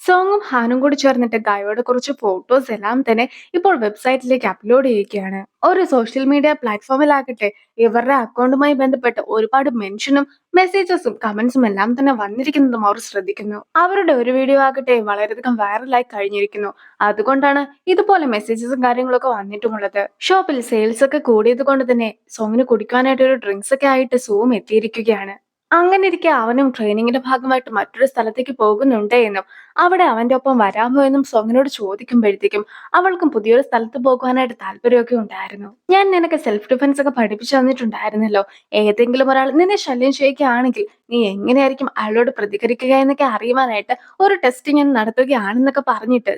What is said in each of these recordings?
സോങ്ങും ഹാനും കൂടി ചേർന്നിട്ട് ഗായയുടെ കുറച്ച് ഫോട്ടോസ് എല്ലാം തന്നെ ഇപ്പോൾ വെബ്സൈറ്റിലേക്ക് അപ്ലോഡ് ചെയ്യുകയാണ്. ഒരു സോഷ്യൽ മീഡിയ പ്ലാറ്റ്ഫോമിലാകട്ടെ ഇവരുടെ അക്കൗണ്ടുമായി ബന്ധപ്പെട്ട് ഒരുപാട് മെൻഷനും മെസ്സേജസും കമന്റ്സും എല്ലാം തന്നെ വന്നിരിക്കുന്നതും അവർ ശ്രദ്ധിക്കുന്നു. അവരുടെ ഒരു വീഡിയോ ആകട്ടെ വളരെയധികം വൈറലായി കഴിഞ്ഞിരിക്കുന്നു. അതുകൊണ്ടാണ് ഇതുപോലെ മെസ്സേജസും കാര്യങ്ങളൊക്കെ വന്നിട്ടുമുള്ളത്. ഷോപ്പിൽ സെയിൽസ് ഒക്കെ കൂടിയത് കൊണ്ട് തന്നെ സോങ്ങിന് കുടിക്കാനായിട്ട് ഒരു ഡ്രിങ്ക്സ് ഒക്കെ ആയിട്ട് സൂം എത്തിയിരിക്കുകയാണ്. അങ്ങനെ ഇരിക്കെ അവനും ട്രെയിനിങ്ങിന്റെ ഭാഗമായിട്ട് മറ്റൊരു സ്ഥലത്തേക്ക് പോകുന്നുണ്ട് എന്നും അവിടെ അവന്റെ ഒപ്പം വരാമോ എന്നും സോങ്ങിനോട് ചോദിക്കുമ്പോഴത്തേക്കും അവൾക്കും പുതിയൊരു സ്ഥലത്ത് പോകുവാനായിട്ട് താല്പര്യമൊക്കെ ഉണ്ടായിരുന്നു. ഞാൻ നിനക്ക് സെൽഫ് ഡിഫൻസ് ഒക്കെ പഠിപ്പിച്ചു തന്നിട്ടുണ്ടായിരുന്നല്ലോ. ഏതെങ്കിലും ഒരാൾ നിന്നെ ശല്യം ചെയ്യുകയാണെങ്കിൽ നീ എങ്ങനെയായിരിക്കും അയാളോട് പ്രതികരിക്കുക എന്നൊക്കെ അറിയുവാനായിട്ട് ഒരു ടെസ്റ്റ് ഞാൻ നടത്തുകയാണെന്നൊക്കെ പറഞ്ഞിട്ട്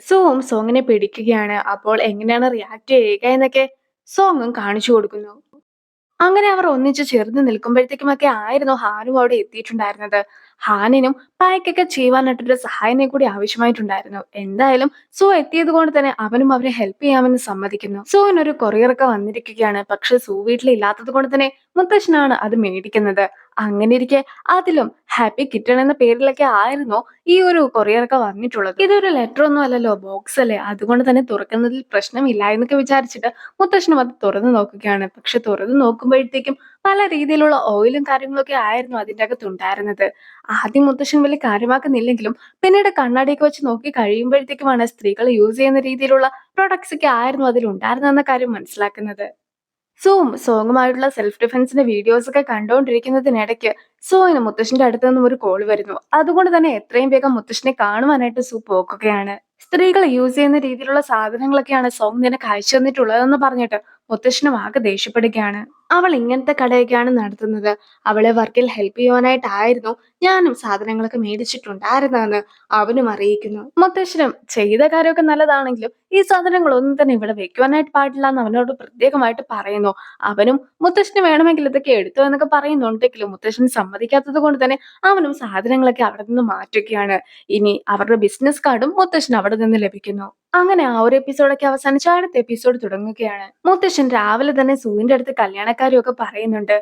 സോങ്ങിനെ പിടിക്കുകയാണ്. അപ്പോൾ എങ്ങനെയാണ് റിയാക്ട് ചെയ്യുക എന്നൊക്കെ സോങ്ങും കാണിച്ചു കൊടുക്കുന്നു. അങ്ങനെ അവർ ഒന്നിച്ച് ചേർന്ന് നിൽക്കുമ്പോഴത്തേക്കുമൊക്കെ ആയിരുന്നു ഹാനും അവിടെ എത്തിയിട്ടുണ്ടായിരുന്നത്. ഹാനിനും പായ്ക്കൊക്കെ ചെയ്യുവാനായിട്ടൊരു സഹായനെ കൂടി ആവശ്യമായിട്ടുണ്ടായിരുന്നു. എന്തായാലും എത്തിയത് കൊണ്ട് തന്നെ അവനും അവരെ ഹെൽപ്പ് ചെയ്യാമെന്ന് സമ്മതിക്കുന്നു. ഒരു കൊറിയറൊക്കെ വന്നിരിക്കുകയാണ്. പക്ഷെ വീട്ടിൽ ഇല്ലാത്തത് കൊണ്ട് തന്നെ മുത്തശ്ശനാണ് അത് മേടിക്കുന്നത്. അങ്ങനെ ഇരിക്കെ അതിലും ഹാപ്പി കിറ്റൺ എന്ന പേരിലൊക്കെ ആയിരുന്നു ഈ ഒരു കൊറിയറൊക്കെ വന്നിട്ടുള്ളത്. ഇതൊരു ലെറ്റർ ഒന്നും അല്ലല്ലോ, ബോക്സ് അല്ലേ, അതുകൊണ്ട് തന്നെ തുറക്കുന്നതിൽ പ്രശ്നമില്ല എന്നൊക്കെ വിചാരിച്ചിട്ട് മുത്തശ്ശനും അത് തുറന്നു നോക്കുകയാണ്. പക്ഷെ തുറന്നു നോക്കുമ്പോഴത്തേക്കും പല രീതിയിലുള്ള ഓയിലും കാര്യങ്ങളൊക്കെ ആയിരുന്നു അതിൻ്റെ അകത്ത് ഉണ്ടായിരുന്നത്. ആദ്യം മുത്തശ്ശൻ വലിയ കാര്യമാക്കുന്നില്ലെങ്കിലും പിന്നീട് കണ്ണാടിയൊക്കെ വെച്ച് നോക്കി കഴിയുമ്പോഴത്തേക്കുമാണ് സ്ത്രീകൾ യൂസ് ചെയ്യുന്ന രീതിയിലുള്ള പ്രൊഡക്ട്സ് ഒക്കെ ആയിരുന്നു അതിൽ ഉണ്ടായിരുന്നെന്ന കാര്യം മനസ്സിലാക്കുന്നത്. സോങ്ങുമായിട്ടുള്ള സെൽഫ് ഡിഫൻസിന്റെ വീഡിയോസ് ഒക്കെ കണ്ടുകൊണ്ടിരിക്കുന്നതിനിടയ്ക്ക് സോയിന് മുത്തശ്ശന്റെ അടുത്ത് നിന്നും ഒരു കോൾ വരുന്നു. അതുകൊണ്ട് തന്നെ എത്രയും വേഗം മുത്തശ്ശനെ കാണുവാനായിട്ട് പോകുകയാണ്. സ്ത്രീകൾ യൂസ് ചെയ്യുന്ന രീതിയിലുള്ള സാധനങ്ങളൊക്കെയാണ് സോങ് നിനക്ക് അയച്ചു തന്നിട്ടുള്ളതെന്ന് പറഞ്ഞിട്ട് മുത്തശ്ശനും ആകെ ദേഷ്യപ്പെടുകയാണ്. അവൾ ഇങ്ങനത്തെ കടയൊക്കെയാണ് നടത്തുന്നത്. അവളെ വർക്കിൽ ഹെൽപ്പ് ചെയ്യുവാനായിട്ടായിരുന്നു ഞാനും സാധനങ്ങളൊക്കെ മേടിച്ചിട്ടുണ്ടായിരുന്നെന്ന് അവനും അറിയിക്കുന്നു. മുത്തശ്ശനും ചെയ്ത കാര്യമൊക്കെ നല്ലതാണെങ്കിലും ഈ സാധനങ്ങളൊന്നും തന്നെ ഇവിടെ വെക്കുവാനായിട്ട് പാടില്ല എന്ന് അവനോട് പ്രത്യേകമായിട്ട് പറയുന്നു. അവനും മുത്തശ്ശന് വേണമെങ്കിൽ ഇതൊക്കെ എടുത്തോ എന്നൊക്കെ പറയുന്നുണ്ടെങ്കിലും മുത്തശ്ശൻ സമ്മതിക്കാത്തത് കൊണ്ട് തന്നെ അവനും സാധനങ്ങളൊക്കെ അവിടെ നിന്ന് മാറ്റുകയാണ്. ഇനി അവരുടെ ബിസിനസ് കാർഡും മുത്തശ്ശൻ അവിടെ നിന്ന് ലഭിക്കുന്നു. അങ്ങനെ ആ ഒരു എപ്പിസോഡൊക്കെ അവസാനിച്ച് അടുത്ത എപ്പിസോഡ് തുടങ്ങുകയാണ്. മുത്തശ്ശൻ രാവിലെ തന്നെ സൂവിന്റെ അടുത്ത് കല്യാണക്കാരും ഒക്കെ പറയുന്നുണ്ട്.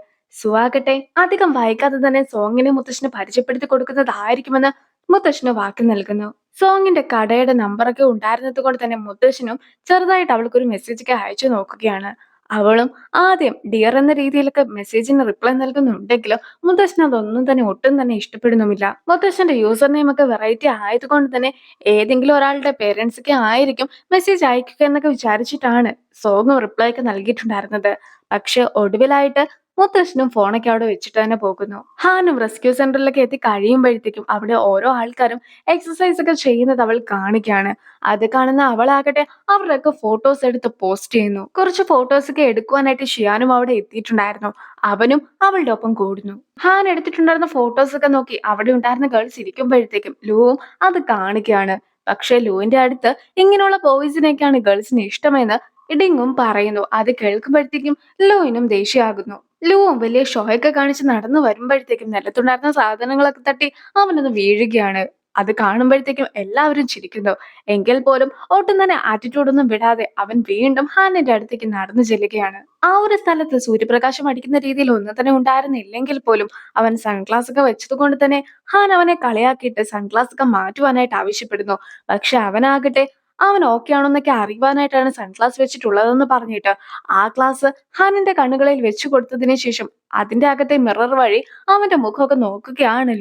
ആകട്ടെ അധികം വൈകാതെ തന്നെ സോങ്ങിനെ മുത്തശ്ശന് പരിചയപ്പെടുത്തി കൊടുക്കുന്നതായിരിക്കുമെന്ന് മുത്തശ്ശന് വാക്ക് നൽകുന്നു. സോങ്ങിന്റെ കടയുടെ നമ്പറൊക്കെ ഉണ്ടായിരുന്നത് കൊണ്ട് തന്നെ മുത്തശ്ശനും ചെറുതായിട്ട് അവൾക്കൊരു മെസ്സേജ് ഒക്കെ അയച്ചു നോക്കുകയാണ്. അവളും ആദ്യം ഡിയർ എന്ന രീതിയിലൊക്കെ മെസ്സേജിന് റിപ്ലൈ നൽകുന്നുണ്ടെങ്കിലും മുത്തശ്ശൻ അതൊന്നും തന്നെ ഒട്ടും തന്നെ ഇഷ്ടപ്പെടുന്നുമില്ല. മുത്തശ്ശന്റെ യൂസർ നെയിം ഒക്കെ വെറൈറ്റി ആയതുകൊണ്ട് തന്നെ ഏതെങ്കിലും ഒരാളുടെ പേരൻസ് ഒക്കെ ആയിരിക്കും മെസ്സേജ് അയക്കുക എന്നൊക്കെ വിചാരിച്ചിട്ടാണ് സോങ്ങും റിപ്ലൈ ഒക്കെ നൽകിയിട്ടുണ്ടായിരുന്നത്. പക്ഷെ ഒടുവിലായിട്ട് മുത്തശ്ശനും ഫോണൊക്കെ അവിടെ വെച്ചിട്ട് തന്നെ പോകുന്നു. ഹാനും റെസ്ക്യൂ സെന്ററിലൊക്കെ എത്തി കഴിയുമ്പോഴത്തേക്കും അവിടെ ഓരോ ആൾക്കാരും എക്സസൈസ് ഒക്കെ ചെയ്യുന്നത് അവൾ കാണുകയാണ്. അത് കാണുന്ന അവളാകട്ടെ അവരുടെയൊക്കെ ഫോട്ടോസ് എടുത്ത് പോസ്റ്റ് ചെയ്യുന്നു. കുറച്ച് ഫോട്ടോസ് ഒക്കെ എടുക്കുവാനായിട്ട് ഷിയാനും അവിടെ എത്തിയിട്ടുണ്ടായിരുന്നു. അവനും അവളുടെ ഒപ്പം കൂടുന്നു. ഹാൻ എടുത്തിട്ടുണ്ടായിരുന്ന ഫോട്ടോസ് ഒക്കെ നോക്കി അവിടെ ഉണ്ടായിരുന്ന ഗേൾസ് ഇരിക്കുമ്പോഴത്തേക്കും ലൂവും അത് കാണുകയാണ്. പക്ഷെ ലൂവിന്റെ അടുത്ത് ഇങ്ങനെയുള്ള ബോയ്സിനെയൊക്കെയാണ് ഗേൾസിന് ഇഷ്ടമെന്ന് ഇടിങ്ങും പറയുന്നു. അത് കേൾക്കുമ്പോഴത്തേക്കും ലൂവിനും ദേഷ്യമാകുന്നു. ലൂവും വലിയ ഷോയൊക്കെ കാണിച്ച് നടന്നു വരുമ്പോഴത്തേക്കും നിലത്തുണ്ടായിരുന്ന സാധനങ്ങളൊക്കെ തട്ടി അവനൊന്ന് വീഴുകയാണ്. അത് കാണുമ്പോഴത്തേക്കും എല്ലാവരും ചിരിക്കുന്നു. എങ്കിൽ പോലും ഒട്ടും തന്നെ ആറ്റിറ്റ്യൂഡ് ഒന്നും വിടാതെ അവൻ വീണ്ടും ഹാനിന്റെ അടുത്തേക്ക് നടന്നു ചെല്ലുകയാണ്. ആ ഒരു സ്ഥലത്ത് സൂര്യപ്രകാശം അടിക്കുന്ന രീതിയിൽ ഒന്നും തന്നെ ഉണ്ടായിരുന്നില്ലെങ്കിൽ പോലും അവൻ സൺഗ്ലാസ് ഒക്കെ വെച്ചത് കൊണ്ട് തന്നെ ഹാൻ അവനെ കളിയാക്കിയിട്ട് സൺഗ്ലാസ് ഒക്കെ മാറ്റുവാനായിട്ട് ആവശ്യപ്പെടുന്നു. പക്ഷെ അവനാകട്ടെ അവൻ ഓക്കെ ആണോന്നൊക്കെ അറിയുവാനായിട്ടാണ് സൺഗ്ലാസ് വെച്ചിട്ടുള്ളതെന്ന് പറഞ്ഞിട്ട് ആ ഗ്ലാസ് ഹാനിന്റെ കണ്ണുകളിൽ വെച്ചു കൊടുത്തതിന് ശേഷം അതിന്റെ അകത്തെ മിറർ വഴി അവന്റെ മുഖമൊക്കെ നോക്കുകയാണ്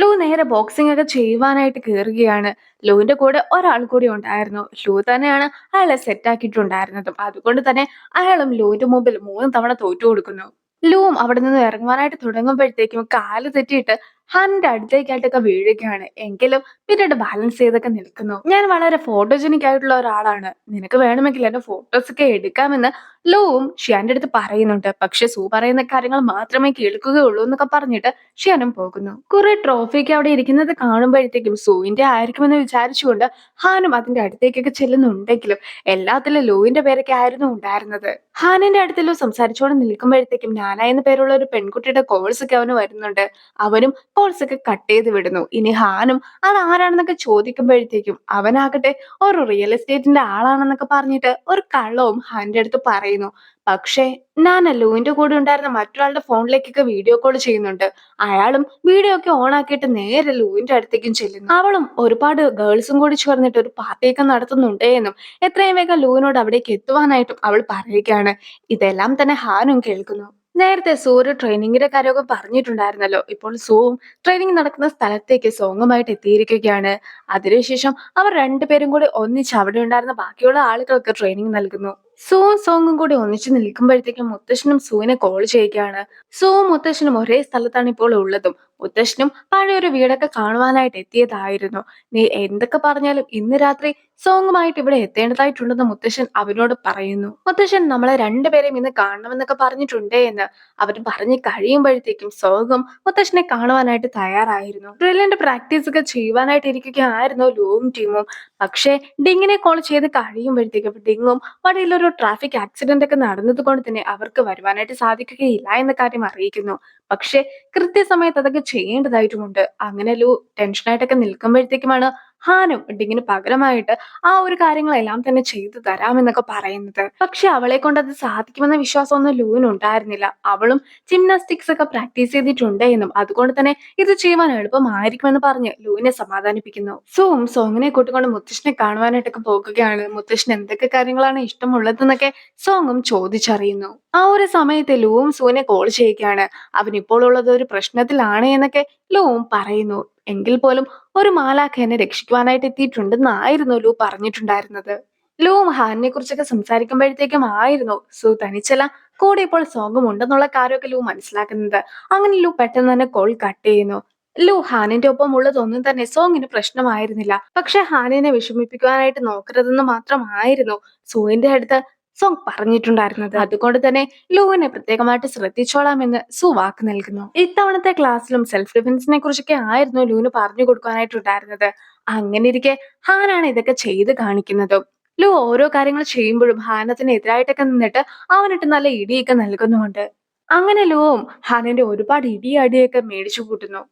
ലൂ നേരെ ബോക്സിംഗ് ഒക്കെ ചെയ്യുവാനായിട്ട് കയറുകയാണ്. ലൂവിന്റെ കൂടെ ഒരാൾ കൂടി ഉണ്ടായിരുന്നു. ലൂ തന്നെയാണ് അയാളെ സെറ്റ് ആക്കിയിട്ടുണ്ടായിരുന്നതും. അതുകൊണ്ട് തന്നെ അയാളും ലൂവിന്റെ മുമ്പിൽ 3 തവണ തോറ്റു കൊടുക്കുന്നു. ലൂവും അവിടെ നിന്ന് ഇറങ്ങുവാനായിട്ട് തുടങ്ങുമ്പോഴത്തേക്കും കാല് തെറ്റിയിട്ട് ഹാനിന്റെ അടുത്തേക്കായിട്ടൊക്കെ വീഴുകയാണ്. എങ്കിലും പിന്നീട് ബാലൻസ് ചെയ്തൊക്കെ നിൽക്കുന്നു. ഞാൻ വളരെ ഫോട്ടോജനിക് ആയിട്ടുള്ള ഒരാളാണ്, നിനക്ക് വേണമെങ്കിൽ എന്റെ ഫോട്ടോസ് ഒക്കെ എടുക്കാമെന്ന് ലൂവും ഷിയാന്റെ അടുത്ത് പറയുന്നുണ്ട്. പക്ഷെ പറയുന്ന കാര്യങ്ങൾ മാത്രമേ കേൾക്കുകയുള്ളൂ എന്നൊക്കെ പറഞ്ഞിട്ട് ഷിയാനും പോകുന്നു. കുറെ ട്രോഫിയൊക്കെ അവിടെ ഇരിക്കുന്നത് കാണുമ്പോഴത്തേക്കും സൂവിന്റെ ആയിരിക്കുമെന്ന് വിചാരിച്ചുകൊണ്ട് ഹാനും അതിന്റെ അടുത്തേക്കൊക്കെ ചെല്ലുന്നുണ്ടെങ്കിലും എല്ലാത്തിലും ലൂവിന്റെ പേരൊക്കെ ആയിരുന്നു ഉണ്ടായിരുന്നത്. ഹാനിന്റെ അടുത്തല്ലോ സംസാരിച്ചുകൊണ്ട് നിൽക്കുമ്പോഴത്തേക്കും നാന എന്ന പേരുള്ള ഒരു പെൺകുട്ടിയുടെ കോൾസ് ഒക്കെ അവന് വരുന്നുണ്ട്. അവനും കോൾസ് ഒക്കെ കട്ട് ചെയ്ത് വിടുന്നു. ഇനി ഹാനും അത് ആരാണെന്നൊക്കെ ചോദിക്കുമ്പോഴത്തേക്കും അവനാകട്ടെ ഒരു റിയൽ എസ്റ്റേറ്റിന്റെ ആളാണെന്നൊക്കെ പറഞ്ഞിട്ട് ഒരു കള്ളവും ഹാന്റെ അടുത്ത് പറയുന്നു. പക്ഷേ ഞാൻ ലൂവിന്റെ കൂടെ ഉണ്ടായിരുന്ന മറ്റൊരാളുടെ ഫോണിലേക്കൊക്കെ വീഡിയോ കോൾ ചെയ്യുന്നുണ്ട്. അയാളും വീഡിയോ ഒക്കെ ഓൺ ആക്കിയിട്ട് നേരെ ലൂവിന്റെ അടുത്തേക്കും ചെല്ലുന്നു. അവളും ഒരുപാട് ഗേൾസും കൂടി ചേർന്നിട്ട് ഒരു പാർട്ടിയൊക്കെ നടത്തുന്നുണ്ട് എന്നും എത്രയും വേഗം ലൂവിനോട് അവിടേക്ക് എത്തുവാനായിട്ടും അവൾ പറയുകയാണ്. ഇതെല്ലാം തന്നെ ഹാനും കേൾക്കുന്നു. നേരത്തെ സൂ ഒരു ട്രെയിനിങ്ങിന്റെ കാര്യമൊക്കെ പറഞ്ഞിട്ടുണ്ടായിരുന്നല്ലോ. ഇപ്പോൾ സൂവും ട്രെയിനിങ് നടക്കുന്ന സ്ഥലത്തേക്ക് സോങ്ങുമായിട്ട് എത്തിയിരിക്കുകയാണ്. അതിനുശേഷം അവർ രണ്ടുപേരും കൂടി ഒന്നിച്ച് അവിടെ ഉണ്ടായിരുന്ന ബാക്കിയുള്ള ആളുകൾക്ക് ട്രെയിനിങ് നൽകുന്നു. സൂവും സോങ്ങും കൂടി ഒന്നിച്ച് നിൽക്കുമ്പോഴത്തേക്കും മുത്തശ്ശനും സൂവിനെ കോൾ ചെയ്യുകയാണ്. സൂവും മുത്തശ്ശനും ഒരേ സ്ഥലത്താണ് ഇപ്പോൾ ഉള്ളതും. മുത്തശ്ശനും പഴയൊരു വീടൊക്കെ കാണുവാനായിട്ട് എത്തിയതായിരുന്നു. നീ എന്തൊക്കെ പറഞ്ഞാലും ഇന്ന് രാത്രി സോങ്ങുമായിട്ട് ഇവിടെ എത്തേണ്ടതായിട്ടുണ്ടെന്ന് മുത്തശ്ശൻ അവനോട് പറയുന്നു. മുത്തശ്ശൻ നമ്മളെ രണ്ടുപേരെയും ഇന്ന് കാണണമെന്നൊക്കെ പറഞ്ഞിട്ടുണ്ടേ എന്ന് അവൻ പറഞ്ഞു കഴിയുമ്പോഴത്തേക്കും സോങ്ങും മുത്തശ്ശനെ കാണുവാനായിട്ട് തയ്യാറായിരുന്നു. ഡ്രില്ലിന്റെ പ്രാക്ടീസ് ഒക്കെ ചെയ്യുവാനായിട്ട് ഇരിക്കുകയായിരുന്നു ലൂവും ടീമും. പക്ഷേ ഡിങ്ങിനെ കോൾ ചെയ്ത് കഴിയുമ്പോഴത്തേക്കും ഡിങ്ങും വഴിയിലൊരു ട്രാഫിക് ആക്സിഡന്റ് ഒക്കെ നടന്നത് കൊണ്ട് തന്നെ അവർക്ക് വരുവാനായിട്ട് സാധിക്കുകയില്ല എന്ന കാര്യം അറിയിക്കുന്നു. പക്ഷെ കൃത്യസമയത്ത് അതൊക്കെ ചെയ്യേണ്ടതായിട്ടുമുണ്ട്. അങ്ങനെ ലൂ ടെൻഷനായിട്ടൊക്കെ നിൽക്കുമ്പോഴത്തേക്കുമാണ് ഹാനും ഡിങ്ങിന് പകരമായിട്ട് ആ ഒരു കാര്യങ്ങളെല്ലാം തന്നെ ചെയ്തു തരാമെന്നൊക്കെ പറയുന്നത്. പക്ഷെ അവളെ കൊണ്ട് അത് സാധിക്കുമെന്ന വിശ്വാസമൊന്നും ലൂവിന് ഉണ്ടായിരുന്നില്ല. അവളും ജിംനാസ്റ്റിക്സ് ഒക്കെ പ്രാക്ടീസ് ചെയ്തിട്ടുണ്ട് എന്നും അതുകൊണ്ട് തന്നെ ഇത് ചെയ്യുവാൻ എളുപ്പമായിരിക്കുമെന്ന് പറഞ്ഞ് ലൂവിനെ സമാധാനിപ്പിക്കുന്നു. സോം സോങ്ങിനെ കൂട്ടിക്കൊണ്ട് മുത്തശ്ശനെ കാണുവാനായിട്ടൊക്കെ പോകുകയാണ്. മുത്തശ്ശന് എന്തൊക്കെ കാര്യങ്ങളാണ് ഇഷ്ടമുള്ളതെന്നൊക്കെ സോങ്ങും ചോദിച്ചറിയുന്നു. ആ ഒരു സമയത്ത് ലൂവും സൂവിനെ കോൾ ചെയ്യുകയാണ്. അവൻ ഇപ്പോൾ ഉള്ളത് ഒരു പ്രശ്നത്തിലാണ് എന്നൊക്കെ ലൂവും പറയുന്നു. എങ്കിൽ പോലും ഒരു മാലാഖ എന്നെ രക്ഷിക്കുവാനായിട്ട് എത്തിയിട്ടുണ്ടെന്നായിരുന്നു ലൂ പറഞ്ഞിട്ടുണ്ടായിരുന്നത്. ലൂവും ഹാനിനെ കുറിച്ചൊക്കെ സംസാരിക്കുമ്പോഴത്തേക്കും ആയിരുന്നു സു തനിച്ചല്ല കൂടെ ഇപ്പോൾ സോങ്ങും ഉണ്ടെന്നുള്ള കാര്യമൊക്കെ ലൂ മനസ്സിലാക്കുന്നത്. അങ്ങനെ ലൂ പെട്ടെന്ന് തന്നെ കോൾ കട്ട് ചെയ്യുന്നു. ലൂ ഹാനിന്റെ ഒപ്പം ഉള്ളതൊന്നും തന്നെ സോങ്ങിന് പ്രശ്നമായിരുന്നില്ല. പക്ഷെ ഹാനിനെ വിഷമിപ്പിക്കുവാനായിട്ട് നോക്കരുതെന്ന് മാത്രമായിരുന്നു സൂവിന്റെ അടുത്ത് സോങ് പറഞ്ഞിട്ടുണ്ടായിരുന്നത്. അതുകൊണ്ട് തന്നെ ലൂവിനെ പ്രത്യേകമായിട്ട് ശ്രദ്ധിച്ചോളാമെന്ന് സു വാക്ക് നൽകുന്നു. ഇത്തവണത്തെ ക്ലാസ്സിലും സെൽഫ് ഡിഫൻസിനെ കുറിച്ചൊക്കെ ആയിരുന്നു ലൂവിന് പറഞ്ഞു കൊടുക്കാനായിട്ടുണ്ടായിരുന്നത്. അങ്ങനെ ഇരിക്കെ ഹാനാണ് ഇതൊക്കെ ചെയ്ത് കാണിക്കുന്നത്. ലൂ ഓരോ കാര്യങ്ങൾ ചെയ്യുമ്പോഴും ഹാനത്തിന് എതിരായിട്ടൊക്കെ നിന്നിട്ട് അവനിട്ട് നല്ല ഇടിയൊക്കെ നൽകുന്നുമുണ്ട്. അങ്ങനെ ലൂവും ഹാനിന്റെ ഒരുപാട് ഇടി അടിയൊക്കെ മേടിച്ചു കൂട്ടുന്നു.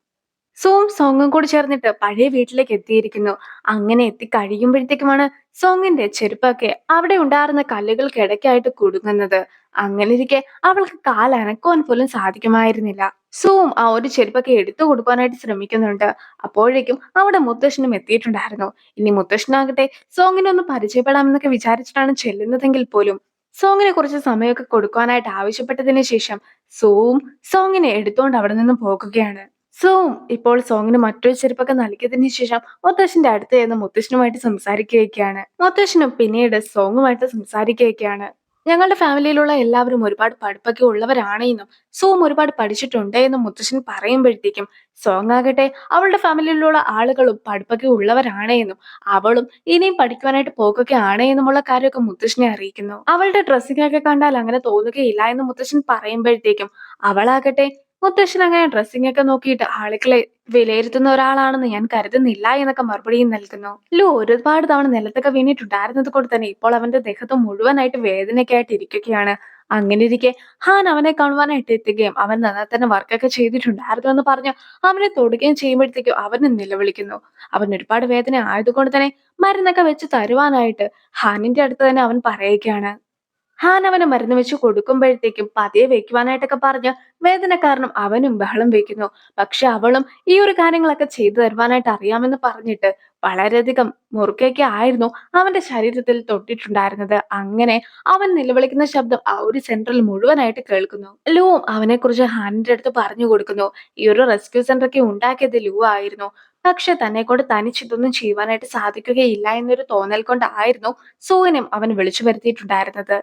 സോങ് സോങ്ങും കൂടി ചേർന്നിട്ട് പഴയ വീട്ടിലേക്ക് എത്തിയിരിക്കുന്നു. അങ്ങനെ എത്തി കഴിയുമ്പോഴത്തേക്കുമാണ് സോങ്ങിന്റെ ചെരുപ്പൊക്കെ അവിടെ ഉണ്ടായിരുന്ന കല്ലുകൾക്കിടയ്ക്കായിട്ട് കുടുങ്ങുന്നത്. അങ്ങനെ ഇരിക്കെ അവൾക്ക് കാലനക്കുവാൻ പോലും സാധിക്കുമായിരുന്നില്ല. സൂം ആ ഒരു ചെരുപ്പൊക്കെ എടുത്തു കൊടുക്കാനായിട്ട് ശ്രമിക്കുന്നുണ്ട്. അപ്പോഴേക്കും അവിടെ മുത്തശ്ശനും എത്തിയിട്ടുണ്ടായിരുന്നു. ഇനി മുത്തശ്ശനാകട്ടെ സോങ്ങിനെ ഒന്ന് പരിചയപ്പെടാമെന്നൊക്കെ വിചാരിച്ചിട്ടാണ് ചെല്ലുന്നതെങ്കിൽ പോലും സോങ്ങിനെ കുറച്ച് സമയമൊക്കെ കൊടുക്കാനായിട്ട് ആവശ്യപ്പെട്ടതിന് ശേഷം സൂവും സോങ്ങിനെ എടുത്തുകൊണ്ട് അവിടെ നിന്ന് പോകുകയാണ്. സോം ഇപ്പോൾ സോങ്ങിന് മറ്റൊരു ചെരുപ്പൊക്കെ നൽകിയതിനു ശേഷം മുത്തശ്ശന്റെ അടുത്ത് ചെന്ന് മുത്തശ്ശനുമായിട്ട് സംസാരിക്കുകയൊക്കെയാണ്. മുത്തശ്ശനും പിന്നീട് സോങ്ങുമായിട്ട് സംസാരിക്കുകയൊക്കെയാണ്. ഞങ്ങളുടെ ഫാമിലിയിലുള്ള എല്ലാവരും ഒരുപാട് പഠിപ്പൊക്കെ ഉള്ളവരാണ് എന്നും സോം ഒരുപാട് പഠിച്ചിട്ടുണ്ട് എന്നും മുത്തശ്ശൻ പറയുമ്പോഴത്തേക്കും സോങ് ആകട്ടെ അവളുടെ ഫാമിലിയിലുള്ള ആളുകളും പഠിപ്പൊക്കെ ഉള്ളവരാണ് എന്നും അവളും ഇനിയും പഠിക്കുവാനായിട്ട് പോകുകയാണ് എന്നുമുള്ള കാര്യമൊക്കെ മുത്തശ്ശനെ അറിയിക്കുന്നു. അവളുടെ ഡ്രസ്സിംഗ് ഒക്കെ കണ്ടാൽ അങ്ങനെ തോന്നുകയില്ല എന്ന് മുത്തശ്ശൻ പറയുമ്പോഴത്തേക്കും അവളാകട്ടെ മുത്തശ്ശൻ അങ്ങനെ ഡ്രസ്സിംഗ് ഒക്കെ നോക്കിയിട്ട് ആളുകളെ വിലയിരുത്തുന്ന ഒരാളാണെന്ന് ഞാൻ കരുതുന്നില്ല എന്നൊക്കെ മറുപടിയും നൽകുന്നു. ലു ഒരുപാട് തവണ നിലത്തൊക്കെ വീണിട്ടുണ്ടായിരുന്നത് കൊണ്ട് തന്നെ ഇപ്പോൾ അവന്റെ ദേഹത്ത് മുഴുവനായിട്ട് വേദനയൊക്കെ ആയിട്ട് ഇരിക്കുകയാണ്. അങ്ങനെ ഇരിക്കെ ഹാൻ അവനെ കാണുവാനായിട്ട് എത്തുകയും അവൻ നന്നായി തന്നെ വർക്കൊക്കെ ചെയ്തിട്ടുണ്ടായിരുന്നു എന്ന് പറഞ്ഞ് അവനെ തൊടുകയും ചെയ്യുമ്പോഴത്തേക്കും അവന് നിലവിളിക്കുന്നു. അവൻ ഒരുപാട് വേദന ആയതുകൊണ്ട് തന്നെ മരുന്നൊക്കെ വെച്ച് തരുവാനായിട്ട് ഹാനിന്റെ അടുത്ത് തന്നെ അവൻ പറയുകയാണ്. ഹാൻ അവന് മരുന്ന് വെച്ച് കൊടുക്കുമ്പോഴത്തേക്കും പതിയെ വെക്കുവാനായിട്ടൊക്കെ പറഞ്ഞ് വേദന കാരണം അവനും ബഹളം വെക്കുന്നു. പക്ഷെ അവളും ഈ ഒരു കാര്യങ്ങളൊക്കെ ചെയ്തു തരുവാനായിട്ട് അറിയാമെന്ന് പറഞ്ഞിട്ട് വളരെയധികം മുറുകയൊക്കെ ആയിരുന്നു അവന്റെ ശരീരത്തിൽ തൊട്ടിട്ടുണ്ടായിരുന്നത്. അങ്ങനെ അവൻ നിലവിളിക്കുന്ന ശബ്ദം ആ ഒരു സെന്ററിൽ മുഴുവനായിട്ട് കേൾക്കുന്നു. ലൂവും അവനെ കുറിച്ച് ഹാനിന്റെ അടുത്ത് പറഞ്ഞു കൊടുക്കുന്നു. ഈ ഒരു റെസ്ക്യൂ സെന്റർ ഒക്കെ ഉണ്ടാക്കിയത് ലൂ ആയിരുന്നു. പക്ഷെ തന്നെ കൊണ്ട് തനിച്ചിതൊന്നും ചെയ്യുവാനായിട്ട് സാധിക്കുകയില്ല എന്നൊരു തോന്നൽ കൊണ്ടായിരുന്നു സൂവിനും അവൻ വിളിച്ചു വരുത്തിയിട്ടുണ്ടായിരുന്നത്.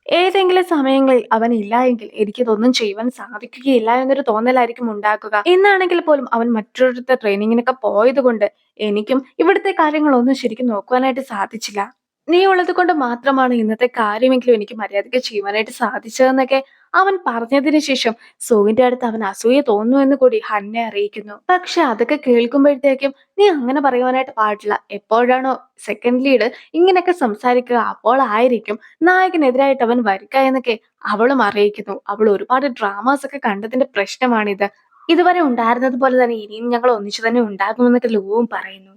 ഏതെങ്കിലും സമയങ്ങളിൽ അവൻ ഇല്ല എങ്കിൽ എനിക്കിതൊന്നും ചെയ്യുവാൻ സാധിക്കുകയില്ല എന്നൊരു തോന്നലായിരിക്കും ഉണ്ടാക്കുക. എന്നാണെങ്കിൽ പോലും അവൻ മറ്റൊരിടത്തെ ട്രെയിനിങ്ങിനൊക്കെ പോയത് കൊണ്ട് എനിക്കും ഇവിടുത്തെ കാര്യങ്ങളൊന്നും ശരിക്കും നോക്കുവാനായിട്ട് സാധിച്ചില്ല. നീ ഉള്ളത് കൊണ്ട് മാത്രമാണ് ഇന്നത്തെ കാര്യമെങ്കിലും എനിക്ക് മര്യാദയ്ക്ക് ചെയ്യുവാനായിട്ട് സാധിച്ചതെന്നൊക്കെ അവൻ പറഞ്ഞതിന് ശേഷം സൂവിന്റെ അടുത്ത് അവൻ അസൂയ തോന്നുന്നു എന്ന് കൂടി ഹന്നെ അറിയിക്കുന്നു. പക്ഷെ അതൊക്കെ കേൾക്കുമ്പോഴത്തേക്കും നീ അങ്ങനെ പറയുവാനായിട്ട് പാടില്ല. എപ്പോഴാണോ സെക്കൻഡ് ലീഡ് ഇങ്ങനെയൊക്കെ സംസാരിക്കുക അപ്പോൾ ആയിരിക്കും നായകനെതിരായിട്ട് അവൻ വരിക എന്നൊക്കെ അവളും അറിയിക്കുന്നു. അവൾ ഒരുപാട് ഡ്രാമാസ് ഒക്കെ കണ്ടതിന്റെ പ്രശ്നമാണിത്. ഇതുവരെ ഉണ്ടായിരുന്നത് പോലെ തന്നെ ഇനിയും ഞങ്ങൾ ഒന്നിച്ചു തന്നെ ഉണ്ടാകുമെന്നൊക്കെ ലൂവും പറയുന്നു.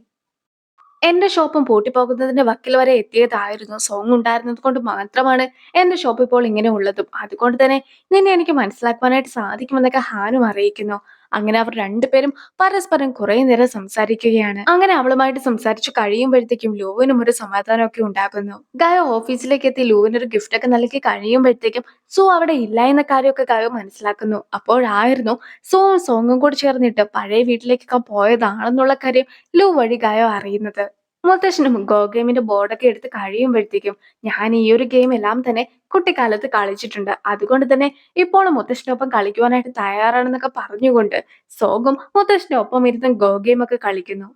എന്റെ ഷോപ്പും പൂട്ടിപ്പോകുന്നതിന്റെ വക്കിൽ വരെ എത്തിയതായിരുന്നു. സോങ് ഉണ്ടായിരുന്നത് കൊണ്ട് മാത്രമാണ് എന്റെ ഷോപ്പ് ഇപ്പോൾ ഇങ്ങനെ ഉള്ളതും. അതുകൊണ്ട് തന്നെ നിന്നെ എനിക്ക് മനസ്സിലാക്കുവാനായിട്ട് സാധിക്കുമെന്നൊക്കെ ഹാനും അറിയിക്കുന്നു. അങ്ങനെ അവർ രണ്ടുപേരും പരസ്പരം കുറേ നേരം സംസാരിക്കുകയാണ്. അങ്ങനെ അവളുമായിട്ട് സംസാരിച്ചു കഴിയുമ്പോഴത്തേക്കും ലൂവിനും ഒരു സമാധാനമൊക്കെ ഉണ്ടാകുന്നു. ഗായ ഓഫീസിലേക്ക് എത്തി ലൂവിനൊരു ഗിഫ്റ്റ് ഒക്കെ നൽകി കഴിയുമ്പോഴത്തേക്കും സോ അവിടെ ഇല്ല എന്ന കാര്യമൊക്കെ ഗായ മനസ്സിലാക്കുന്നു. അപ്പോഴായിരുന്നു സോങ്ങും കൂടി ചേർന്നിട്ട് പഴയ വീട്ടിലേക്കൊക്കെ പോയതാണെന്നുള്ള കാര്യം ലൂ വഴി ഗായ അറിയുന്നത്. മുത്തശ്ശനും ഗോ ഗെയിമിന്റെ ബോർഡൊക്കെ എടുത്ത് കഴിയുമ്പോഴത്തേക്കും ഞാൻ ഈ ഒരു ഗെയിം എല്ലാം തന്നെ കുട്ടിക്കാലത്ത് കളിച്ചിട്ടുണ്ട്. അതുകൊണ്ട് തന്നെ ഇപ്പോൾ മുത്തശ്ശനൊപ്പം കളിക്കുവാനായിട്ട് തയ്യാറാണെന്നൊക്കെ പറഞ്ഞുകൊണ്ട് സോഗും മുത്തശ്ശന്റെ ഒപ്പം ഇരുന്ന് ഗോ ഗെയിം ഒക്കെ കളിക്കുന്നു.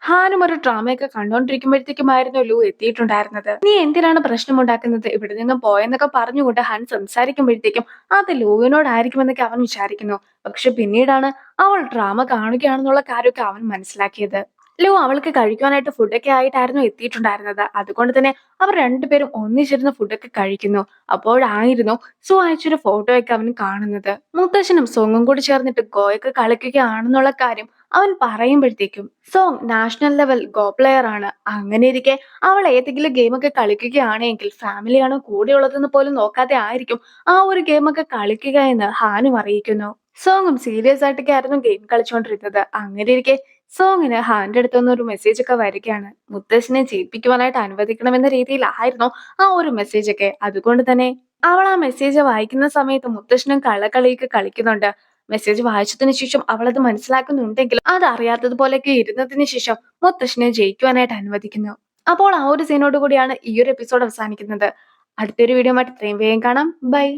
ഹാനും ഒരു ഡ്രാമയൊക്കെ കണ്ടോണ്ടിരിക്കുമ്പോഴത്തേക്കുമായിരുന്നു ലൂ എത്തിയിട്ടുണ്ടായിരുന്നത്. നീ എന്തിനാണ് പ്രശ്നമുണ്ടാക്കുന്നത്, ഇവിടെ നിന്നും പോയെന്നൊക്കെ പറഞ്ഞുകൊണ്ട് ഹാൻ സംസാരിക്കുമ്പോഴത്തേക്കും അത് ലൂവിനോടായിരിക്കുമെന്നൊക്കെ അവൻ വിചാരിക്കുന്നു. പക്ഷെ പിന്നീടാണ് അവൾ ഡ്രാമ കാണുകയാണെന്നുള്ള കാര്യമൊക്കെ അവൻ മനസ്സിലാക്കിയത്. ലു അവൾക്ക് കഴിക്കുവാനായിട്ട് ഫുഡൊക്കെ ആയിട്ടായിരുന്നു എത്തിയിട്ടുണ്ടായിരുന്നത്. അതുകൊണ്ട് തന്നെ അവർ രണ്ടുപേരും ഒന്നിച്ചിരുന്ന് ഫുഡൊക്കെ കഴിക്കുന്നു. അപ്പോഴായിരുന്നു സു അയച്ചൊരു ഫോട്ടോയൊക്കെ അവൻ കാണുന്നത്. മുത്തശ്ശനും സോങ്ങും കൂടി ചേർന്നിട്ട് ഗോയൊക്കെ കളിക്കുകയാണെന്നുള്ള കാര്യം അവൻ പറയുമ്പോഴത്തേക്കും song national level go player ആണ്. അങ്ങനെ ഇരിക്കെ അവൾ ഏതെങ്കിലും ഗെയിമൊക്കെ കളിക്കുകയാണെങ്കിൽ ഫാമിലിയാണോ കൂടെയുള്ളതെന്ന് പോലും നോക്കാതെ ആയിരിക്കും ആ ഒരു ഗെയിമൊക്കെ കളിക്കുക എന്ന് ഹാനും അറിയിക്കുന്നു. സോങ്ങും സീരിയസ് ആയിട്ടൊക്കെ ആയിരുന്നു ഗെയിം കളിച്ചുകൊണ്ടിരുന്നത്. അങ്ങനെ ഇരിക്കെ സോങ്ങിന് ഹാന്റെ അടുത്തുനിന്ന് ഒരു മെസ്സേജ് ഒക്കെ വരികയാണ്. മുത്തശ്ശനെ ജയിപ്പിക്കുവാനായിട്ട് അനുവദിക്കണമെന്ന രീതിയിലായിരുന്നു ആ ഒരു മെസ്സേജ് ഒക്കെ. അതുകൊണ്ട് തന്നെ അവൾ ആ മെസ്സേജ് വായിക്കുന്ന സമയത്ത് മുത്തശ്ശനും കള്ളക്കളിയൊക്കെ കളിക്കുന്നുണ്ട്. മെസ്സേജ് വായിച്ചതിന് ശേഷം അവൾ അത് മനസ്സിലാക്കുന്നുണ്ടെങ്കിലും അത് അറിയാത്തതുപോലെയൊക്കെ ഇരുന്നതിന് ശേഷം മുത്തശ്ശനെ ജയിക്കുവാനായിട്ട് അനുവദിക്കുന്നു. അപ്പോൾ ആ ഒരു സീനോട് കൂടിയാണ് ഈ ഒരു എപ്പിസോഡ് അവസാനിക്കുന്നത്. അടുത്തൊരു വീഡിയോ ആയിട്ട് ഇത്രയും വേഗം കാണാം. ബൈ.